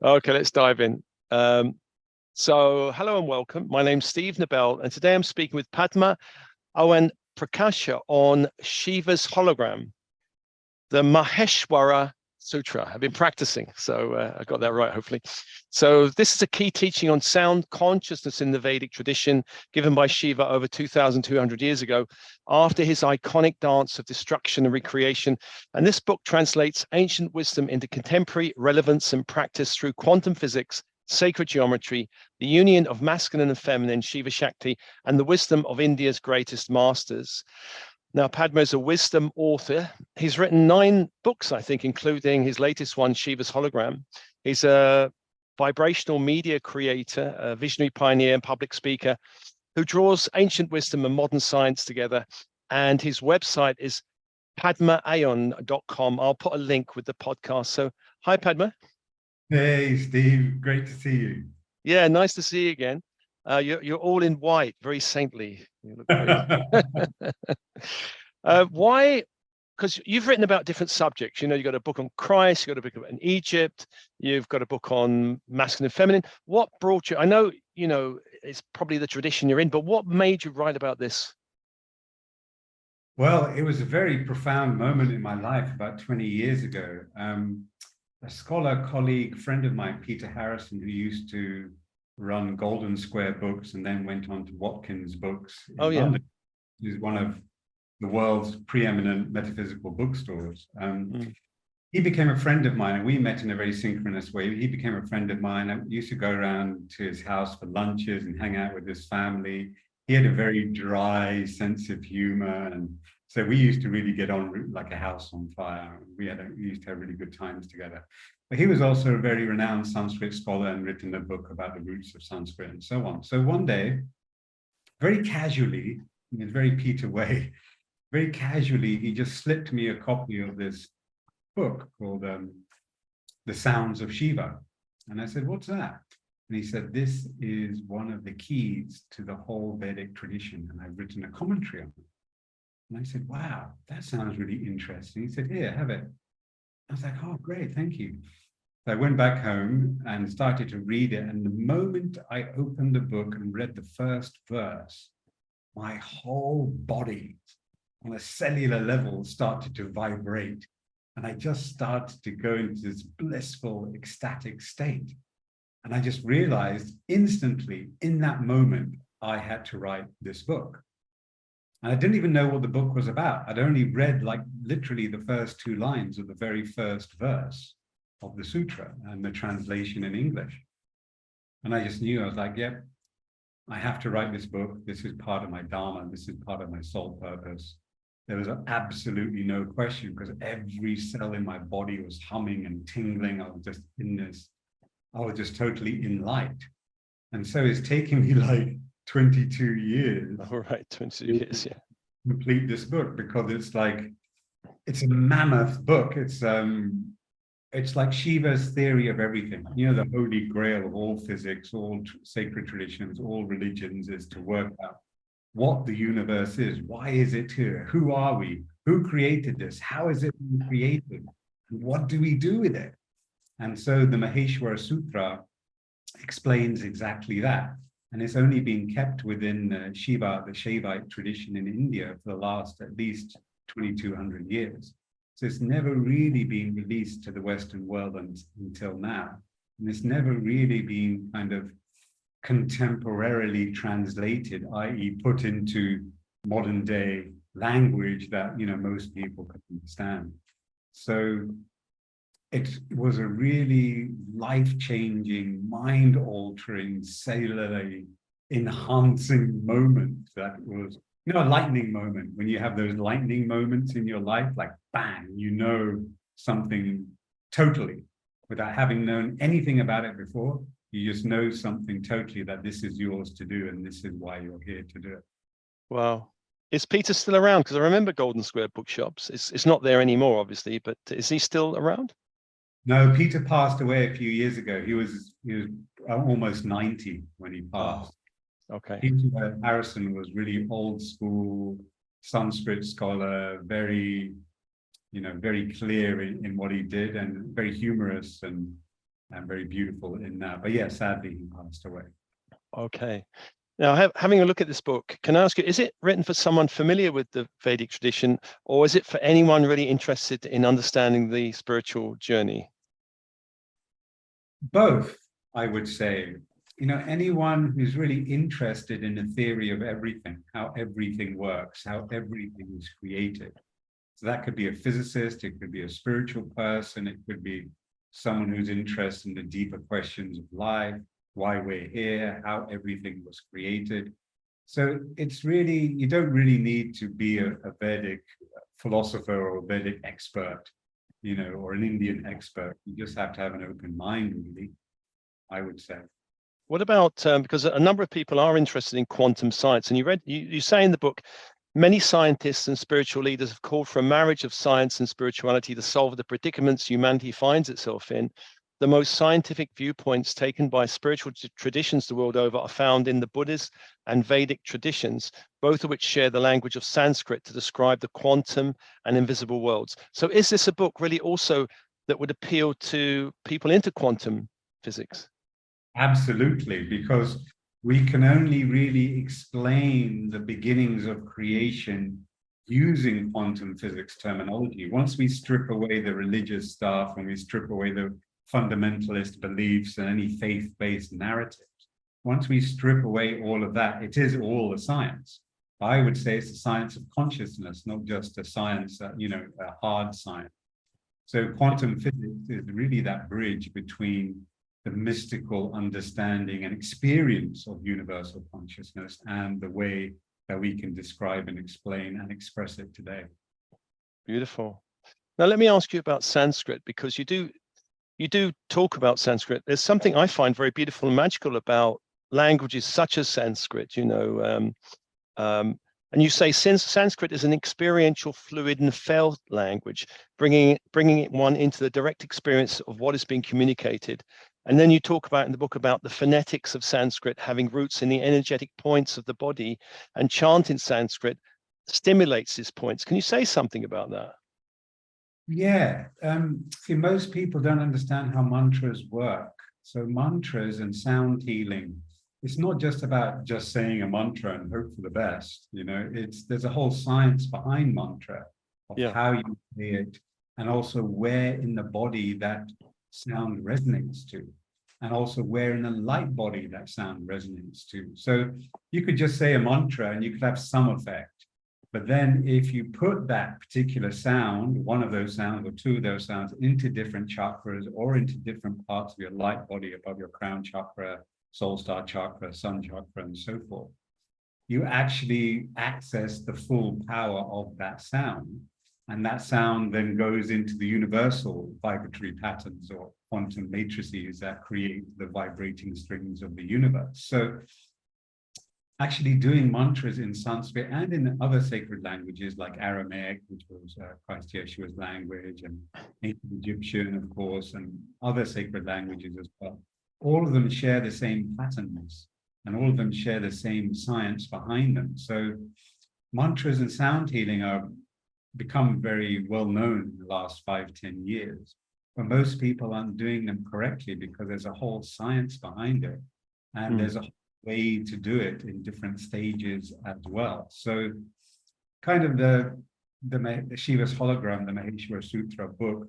Okay, let's dive in. So hello and welcome. My name's Steve Nobel, and today I'm speaking with Padma Aon Prakasha on Shiva's hologram, the Maheshwara Sutra. I've been practicing, so I got that right, hopefully. So this is a key teaching on sound consciousness in the Vedic tradition given by Shiva over 2,200 years ago after his iconic dance of destruction and recreation. And this book translates ancient wisdom into contemporary relevance and practice through quantum physics, sacred geometry, the union of masculine and feminine, Shiva-Shakti, and the wisdom of India's greatest masters. Now, Padma is a wisdom author. He's written 9 books, I think, including his latest one, Shiva's Hologram. He's a vibrational media creator, a visionary pioneer and public speaker who draws ancient wisdom and modern science together. And his website is padmaaon.com. I'll put a link with the podcast. So, hi, Padma. Hey, Steve. Great to see you. Yeah, nice to see you again. You're all in white, very saintly. You look very... Why? Because you've written about different subjects. You know, you've got a book on Christ, you've got a book on Egypt, you've got a book on masculine and feminine. What brought you? I know, you know, it's probably the tradition you're in, but what made you write about this? Well, it was a very profound moment in my life about 20 years ago. A scholar, colleague, friend of mine, Peter Harrison, who used to run Golden Square Books and then went on to Watkins Books in London. He's one of the world's preeminent metaphysical bookstores. He became a friend of mine, and we met in a very synchronous way. He became a friend of mine. I used to go around to his house for lunches and hang out with his family. He had a very dry sense of humor, and so we used to really get on like a house on fire. We used to have really good times together. But he was also a very renowned Sanskrit scholar and written a book about the roots of Sanskrit and so on. So one day, very casually, in his very Peter way, very casually, he just slipped me a copy of this book called The Sounds of Shiva. And I said, what's that? And he said, this is one of the keys to the whole Vedic tradition. And I've written a commentary on it. And I said, wow, that sounds really interesting. He said, here, have it. I was like, oh, great, thank you. So I went back home and started to read it. And the moment I opened the book and read the first verse, my whole body on a cellular level started to vibrate. And I just started to go into this blissful, ecstatic state. And I just realized instantly in that moment, I had to write this book. And I didn't even know what the book was about. I'd only read like literally the first 2 lines of the very first verse of the sutra and the translation in English. And I just knew, I was like, yep, I have to write this book. This is part of my dharma. This is part of my soul purpose. There was absolutely no question because every cell in my body was humming and tingling. I was just in this, I was just totally in light. And so it's taken me like 22 years. All right, 22 years, yeah. Complete this book because it's like, it's a mammoth book. It's like Shiva's theory of everything. You know, the holy grail of all physics, all sacred traditions, all religions is to work out what the universe is. Why is it here? Who are we? Who created this? How is it being created? What do we do with it? And so the Maheshwara Sutra explains exactly that. And it's only been kept within Shiva, the Shaivite tradition in India for the last at least 2,200 years. So it's never really been released to the Western world until now. And it's never really been kind of contemporarily translated, i.e. put into modern day language that, you know, most people can understand. So it was a really life-changing, mind-altering, cellularly enhancing moment that was, you know, a lightning moment. When you have those lightning moments in your life, like bang, you know something totally without having known anything about it before. You just know something totally that this is yours to do and this is why you're here to do it. Wow. Is Peter still around? Because I remember Golden Square Bookshops. It's not there anymore, obviously, but is he still around? No, Peter passed away a few years ago. He was almost 90 when he passed. Oh, okay. Peter Harrison was really old school Sanskrit scholar, very, you know, very clear in what he did and very humorous and and very beautiful in that. But yeah, sadly, he passed away. Okay. Now, having a look at this book, can I ask you, is it written for someone familiar with the Vedic tradition, or is it for anyone really interested in understanding the spiritual journey? Both, I would say. You know, anyone who's really interested in the theory of everything, how everything works, how everything is created. So that could be a physicist, it could be a spiritual person, it could be someone who's interested in the deeper questions of life, why we're here, how everything was created. So it's really, you don't really need to be a Vedic philosopher or a Vedic expert, you know, or an Indian expert. You just have to have an open mind, really, I would say. What about, because a number of people are interested in quantum science, and you say in the book, many scientists and spiritual leaders have called for a marriage of science and spirituality to solve the predicaments humanity finds itself in. The most scientific viewpoints taken by spiritual traditions the world over are found in the Buddhist and Vedic traditions, both of which share the language of Sanskrit to describe the quantum and invisible worlds. So is this a book really also that would appeal to people into quantum physics? Absolutely, because we can only really explain the beginnings of creation using quantum physics terminology. Once we strip away the religious stuff and we strip away the fundamentalist beliefs and any faith-based narratives, once we strip away all of that, it is all a science. I would say it's a science of consciousness, not just a science, you know, a hard science. So quantum physics is really that bridge between the mystical understanding and experience of universal consciousness and the way that we can describe and explain and express it today. Beautiful. Now, let me ask you about Sanskrit, because you do talk about Sanskrit. There's something I find very beautiful and magical about languages such as Sanskrit, you know, and you say since Sanskrit is an experiential, fluid and felt language, bringing one into the direct experience of what is being communicated. And then you talk about in the book about the phonetics of Sanskrit having roots in the energetic points of the body, and chant in Sanskrit stimulates these points. Can you say something about that? Yeah, see, most people don't understand how mantras work. So mantras and sound healing, it's not just about just saying a mantra and hope for the best. You know, there's a whole science behind mantra of how you say it, and also where in the body that sound resonates to, and also where in the light body that sound resonates to. So you could just say a mantra and you could have some effect. But then if you put that particular sound, one of those sounds or two of those sounds, into different chakras or into different parts of your light body above your crown chakra, soul star chakra, sun chakra, and so forth, you actually access the full power of that sound. And that sound then goes into the universal vibratory patterns or quantum matrices that create the vibrating strings of the universe. So actually doing mantras in Sanskrit and in other sacred languages like Aramaic, which was Christ Yeshua's language, and ancient Egyptian, of course, and other sacred languages as well, all of them share the same patterns and all of them share the same science behind them. So mantras and sound healing are become very well known in the last 5-10 years, but most people aren't doing them correctly because there's a whole science behind it, and there's a way to do it in different stages as well. So kind of the Shiva's Hologram, the Maheshwara Sutra book,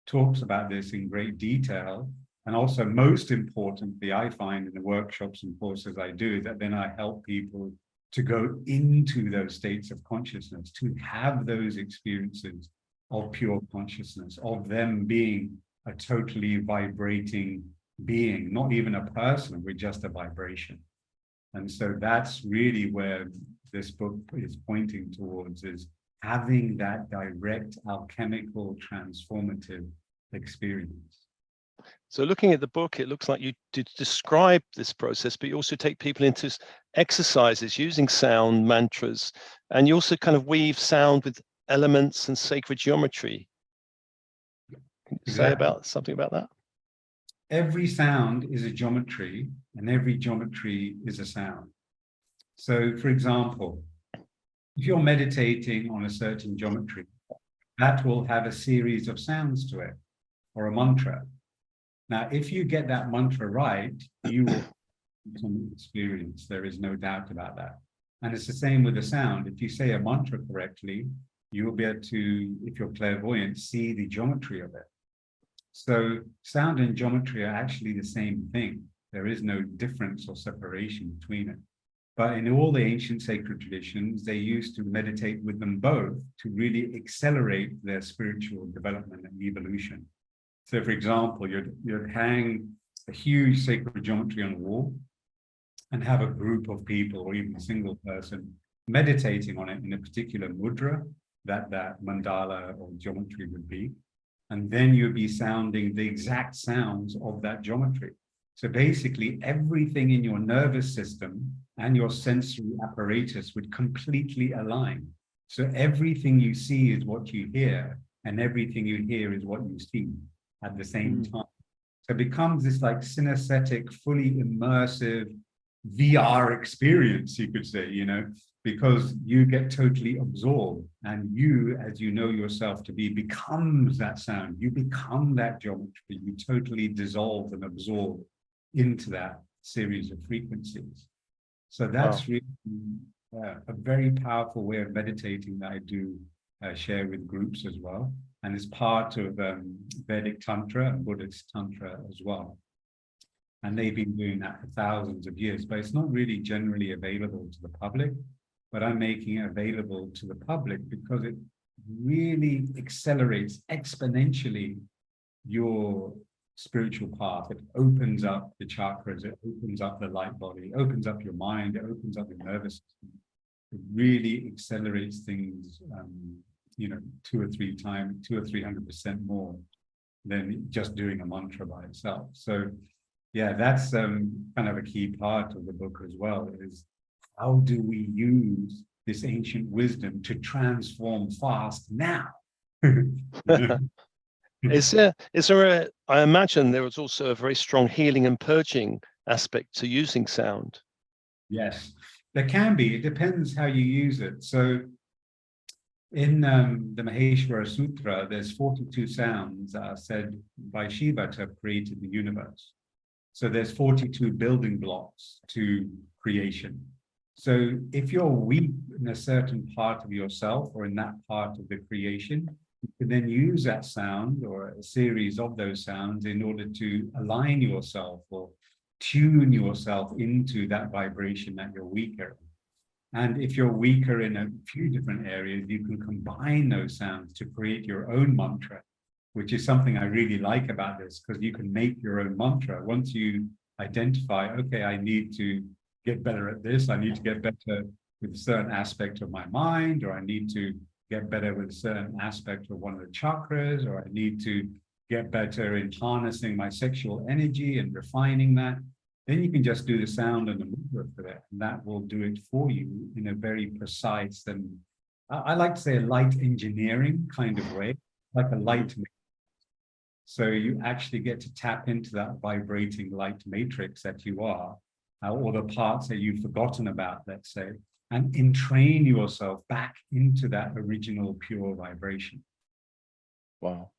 talks about this in great detail. And also, most importantly, I find in the workshops and courses I do, that then I help people to go into those states of consciousness, to have those experiences of pure consciousness, of them being a totally vibrating being, not even a person, we're just a vibration. And so that's really where this book is pointing towards, is having that direct alchemical transformative experience. So looking at the book, it looks like you describe this process, but you also take people into exercises using sound, mantras, and you also kind of weave sound with elements and sacred geometry. Can you say something about that? Every sound is a geometry, and every geometry is a sound. So, for example, if you're meditating on a certain geometry, that will have a series of sounds to it, or a mantra. Now, if you get that mantra right, you will some experience. There is no doubt about that. And it's the same with the sound. If you say a mantra correctly, you'll be able to, if you're clairvoyant, see the geometry of it. So sound and geometry are actually the same thing. There is no difference or separation between it. But in all the ancient sacred traditions, they used to meditate with them both to really accelerate their spiritual development and evolution. So for example, you'd hang a huge sacred geometry on a wall and have a group of people or even a single person meditating on it in a particular mudra that mandala or geometry would be. And then you'd be sounding the exact sounds of that geometry. So basically everything in your nervous system and your sensory apparatus would completely align. So everything you see is what you hear, and everything you hear is what you see at the same time. So it becomes this like synesthetic, fully immersive VR experience, you could say, you know, because you get totally absorbed, and you, as you know yourself to be, becomes that sound. You become that geometry. You totally dissolve and absorb into that series of frequencies. So that's really a very powerful way of meditating that I do share with groups as well. And it's part of Vedic Tantra and Buddhist Tantra as well. And they've been doing that for thousands of years, but it's not really generally available to the public. But I'm making it available to the public because it really accelerates exponentially your spiritual path. It opens up the chakras, it opens up the light body, it opens up your mind, it opens up your nervous system. It really accelerates things, you know, 200 or 300% more than just doing a mantra by itself. So yeah, that's kind of a key part of the book as well, is how do we use this ancient wisdom to transform fast now? Is there I imagine there was also a very strong healing and purging aspect to using sound. Yes, there can be. It depends how you use it. So in the Maheshwara Sutra, there's 42 sounds that are said by Shiva to have created the universe. So there's 42 building blocks to creation. So if you're weak in a certain part of yourself or in that part of the creation, you can then use that sound or a series of those sounds in order to align yourself or tune yourself into that vibration that you're weaker in. And if you're weaker in a few different areas, you can combine those sounds to create your own mantra, which is something I really like about this, because you can make your own mantra. Once you identify, okay, I need to get better at this, I need to get better with a certain aspect of my mind, or I need to get better with a certain aspect of one of the chakras, or I need to get better in harnessing my sexual energy and refining that, then you can just do the sound and the movement for that, and that will do it for you in a very precise and, I like to say, a light engineering kind of way, like a light. So you actually get to tap into that vibrating light matrix that you are, or the parts that you've forgotten about, let's say, and entrain yourself back into that original pure vibration. Wow,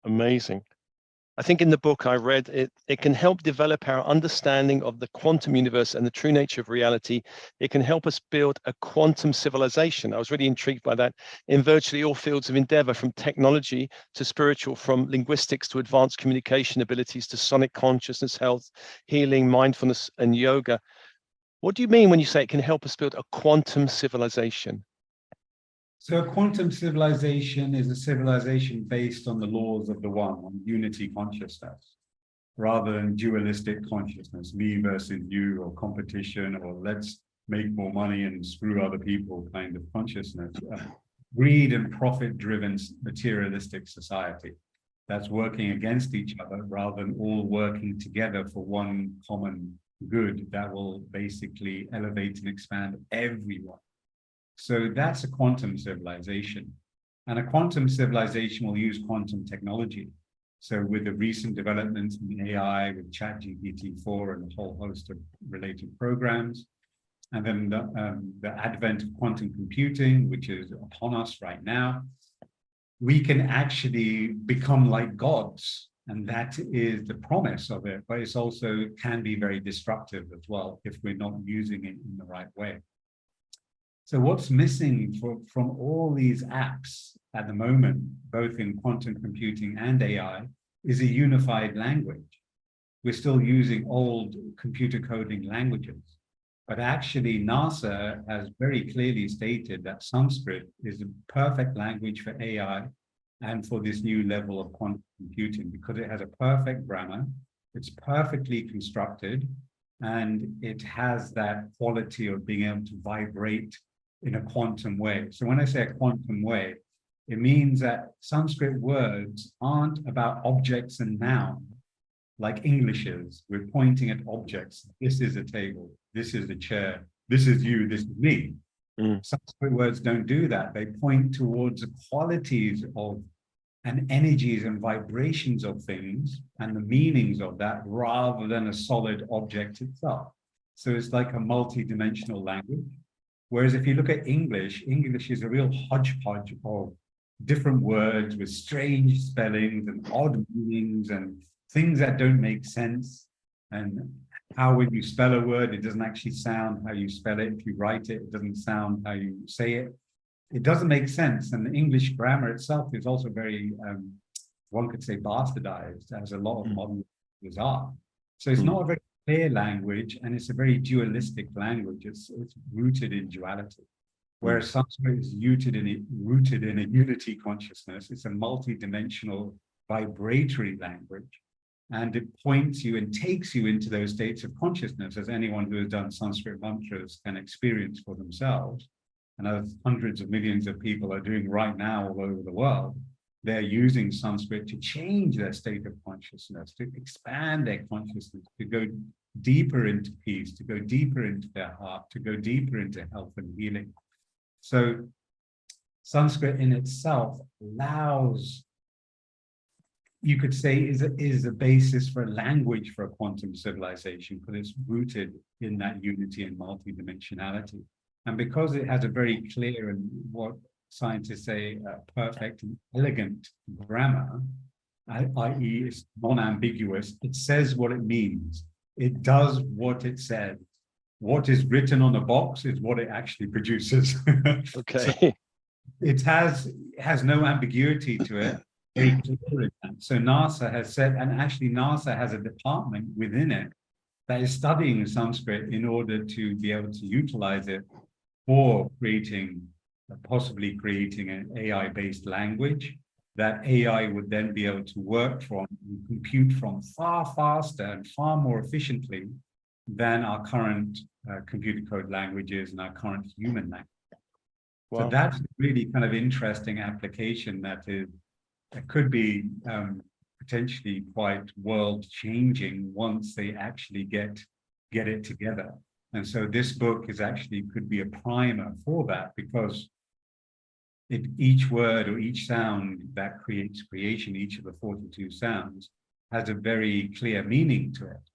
amazing. I think in the book I read, it can help develop our understanding of the quantum universe and the true nature of reality. It can help us build a quantum civilization. I was really intrigued by that, in virtually all fields of endeavor, from technology to spiritual, from linguistics to advanced communication abilities to sonic consciousness, health, healing, mindfulness, and yoga. What do you mean when you say it can help us build a quantum civilization? So a quantum civilization is a civilization based on the laws of the one, on unity consciousness, rather than dualistic consciousness, me versus you, or competition, or let's make more money and screw other people kind of consciousness. Greed and profit-driven materialistic society that's working against each other rather than all working together for one common good that will basically elevate and expand everyone. So that's a quantum civilization. And a quantum civilization will use quantum technology. So with the recent developments in AI, with ChatGPT-4 and a whole host of related programs, and then the advent of quantum computing, which is upon us right now, we can actually become like gods And that is the promise of it, but it's also can be very destructive as well if we're not using it in the right way. So what's missing from all these apps at the moment, both in quantum computing and AI, is a unified language. We're still using old computer coding languages, but actually NASA has very clearly stated that Sanskrit is a perfect language for AI and for this new level of quantum computing, because it has a perfect grammar, it's perfectly constructed, and it has that quality of being able to vibrate in a quantum way. So when I say a quantum way, it means that Sanskrit words aren't about objects and nouns like English is. We're pointing at objects. This is a table, this is a chair, this is you, this is me. Sanskrit words don't do that. They point towards the qualities of and energies and vibrations of things and the meanings of that, rather than a solid object itself. So it's like a multi-dimensional language. Whereas if you look at English, English is a real hodgepodge of different words with strange spellings and odd meanings and things that don't make sense. And how when you spell a word, it doesn't actually sound how you spell it. If you write it, it doesn't sound how you say it. It doesn't make sense. And the English grammar itself is also very, one could say, bastardized, as a lot of modern languages are. So it's not a very clear language, and it's a very dualistic language. It's rooted in duality. Whereas Sanskrit is rooted in a unity consciousness. It's a multi-dimensional vibratory language. And it points you and takes you into those states of consciousness, as anyone who has done Sanskrit mantras can experience for themselves. And as hundreds of millions of people are doing right now all over the world, they're using Sanskrit to change their state of consciousness, to expand their consciousness, to go deeper into peace, to go deeper into their heart, to go deeper into health and healing. So Sanskrit in itself allows, you could say, is a basis for a language for a quantum civilization, because it's rooted in that unity and multidimensionality. And because it has a very clear and what scientists say perfect and elegant grammar, i.e. it's non-ambiguous, it says what it means. It does what it says. What is written on the box is what it actually produces. Okay. So it has no ambiguity to it. Very clear in that. So NASA has said, and actually NASA has a department within it that is studying Sanskrit in order to be able to utilize it for possibly creating an AI-based language that AI would then be able to work from and compute from far faster and far more efficiently than our current computer code languages and our current human language. Wow. So that's a really kind of interesting application that could be potentially quite world-changing once they actually get it together. And so this book could be a primer for that, because each word or each sound that creates creation, each of the 42 sounds, has a very clear meaning to it,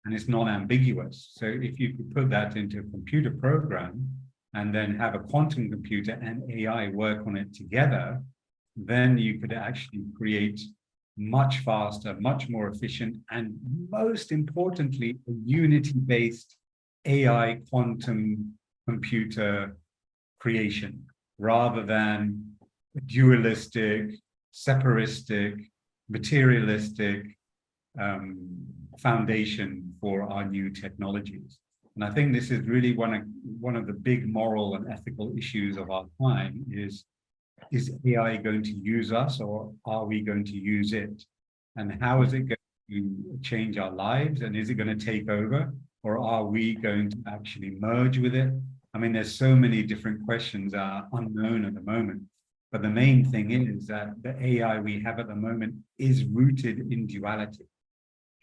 and it's non-ambiguous. So if you could put that into a computer program and then have a quantum computer and AI work on it together, then you could actually create much faster, much more efficient, and most importantly, a unity-based AI quantum computer creation, rather than a dualistic, separatistic, materialistic foundation for our new technologies. And I think this is really one of the big moral and ethical issues of our time is AI going to use us, or are we going to use it? And how is it going to change our lives? And is it going to take over? Or are we going to actually merge with it? I mean, there's so many different questions that are unknown at the moment. But the main thing is that the AI we have at the moment is rooted in duality.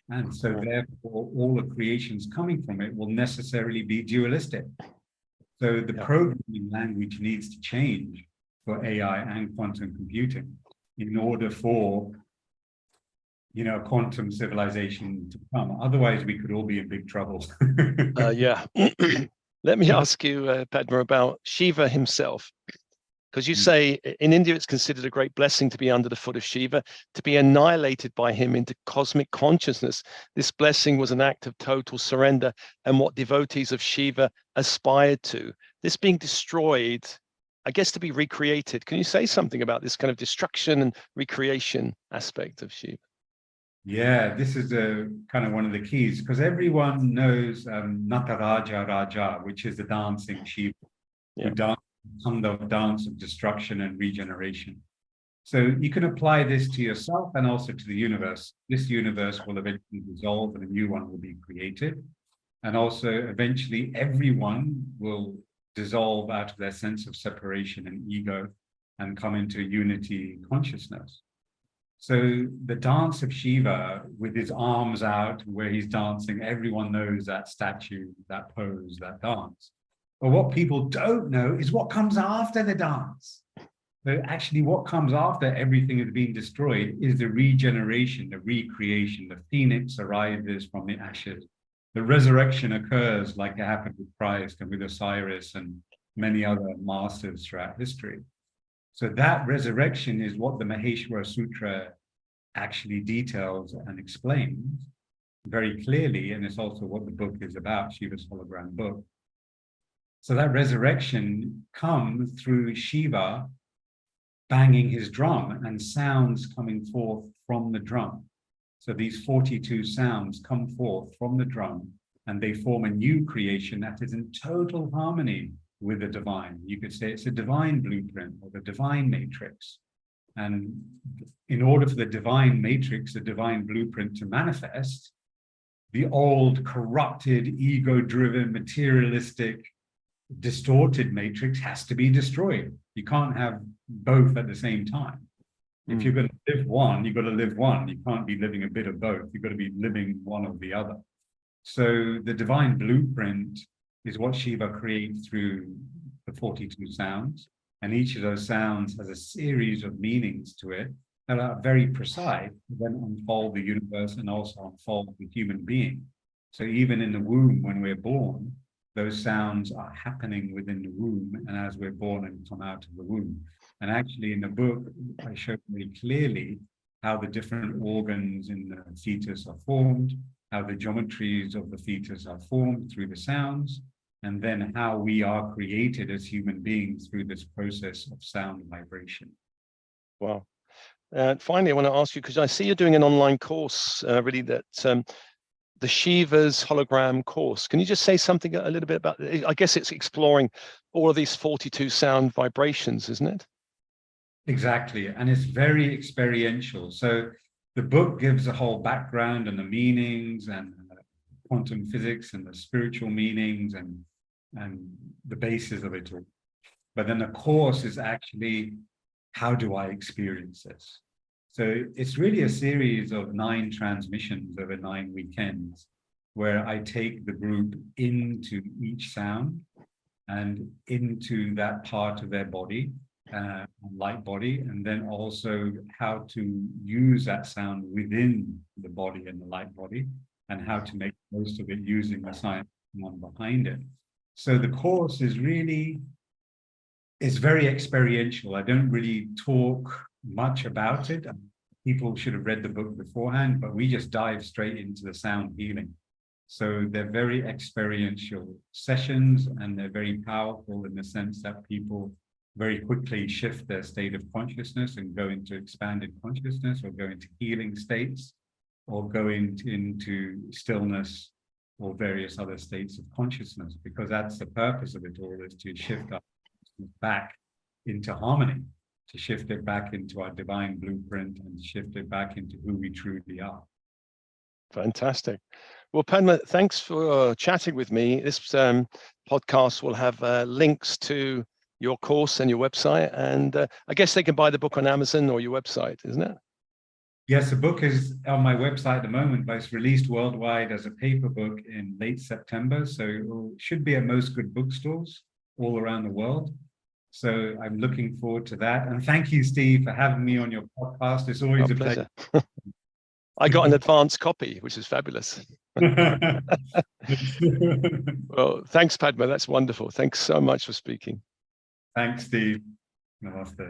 And so therefore, all the creations coming from it will necessarily be dualistic. So the programming language needs to change for AI and quantum computing in order for quantum civilization to come. Otherwise, we could all be in big trouble. Yeah. Let me ask you, Padma, about Shiva himself. Because you say in India, it's considered a great blessing to be under the foot of Shiva, to be annihilated by him into cosmic consciousness. This blessing was an act of total surrender and what devotees of Shiva aspired to. This being destroyed, I guess, to be recreated. Can you say something about this kind of destruction and recreation aspect of Shiva? Yeah, this is kind of one of the keys, because everyone knows Nataraja Raja, which is the dancing Shiva, who dances the dance of destruction and regeneration. So you can apply this to yourself and also to the universe. This universe will eventually dissolve and a new one will be created. And also eventually everyone will dissolve out of their sense of separation and ego and come into unity consciousness. So the dance of Shiva with his arms out where he's dancing, everyone knows that statue, that pose, that dance. But what people don't know is what comes after the dance. So actually what comes after everything has been destroyed is the regeneration, the recreation. The phoenix arises from the ashes. The resurrection occurs like it happened with Christ and with Osiris and many other masters throughout history. So that resurrection is what the Maheshwara Sutra actually details and explains very clearly, and it's also what the book is about, Shiva's Hologram book. So that resurrection comes through Shiva banging his drum and sounds coming forth from the drum. So these 42 sounds come forth from the drum and they form a new creation that is in total harmony with the divine. You could say it's a divine blueprint or the divine matrix. And in order for the divine matrix, the divine blueprint to manifest, the old, corrupted, ego-driven, materialistic, distorted matrix has to be destroyed. You can't have both at the same time. If you're going to live one, you've got to live one. You can't be living a bit of both. You've got to be living one or the other. So the divine blueprint is what Shiva creates through the 42 sounds. And each of those sounds has a series of meanings to it that are very precise, then unfold the universe and also unfold the human being. So even in the womb, when we're born, those sounds are happening within the womb, and as we're born and come out of the womb. And actually in the book, I show very clearly how the different organs in the fetus are formed, how the geometries of the fetus are formed through the sounds, and then how we are created as human beings through this process of sound vibration. Wow. Finally, I want to ask you, because I see you're doing an online course, really, that the Shiva's Hologram course. Can you just say something a little bit about it? I guess it's exploring all of these 42 sound vibrations, isn't it? Exactly. And it's very experiential. So the book gives a whole background and the meanings and quantum physics and the spiritual meanings and the basis of it all. But then the course is actually, how do I experience this? So it's really a series of 9 transmissions over 9 weekends where I take the group into each sound and into that part of their body, light body, and then also how to use that sound within the body and the light body and how to make most of it using the science behind it. So the course is really, it's very experiential. I don't really talk much about it. People should have read the book beforehand, but we just dive straight into the sound healing. So they're very experiential sessions and they're very powerful in the sense that people very quickly shift their state of consciousness and go into expanded consciousness or go into healing states or go into stillness or various other states of consciousness, because that's the purpose of it all, is to shift our consciousness back into harmony, to shift it back into our divine blueprint and shift it back into who we truly are. Fantastic. Well, Padma, thanks for chatting with me. This podcast will have links to your course and your website, and I guess they can buy the book on Amazon or your website, isn't it? Yes, the book is on my website at the moment, but it's released worldwide as a paper book in late September. So it should be at most good bookstores all around the world. So I'm looking forward to that. And thank you, Steve, for having me on your podcast. It's always a pleasure. I got an advanced copy, which is fabulous. Well, thanks, Padma. That's wonderful. Thanks so much for speaking. Thanks, Steve. Namaste.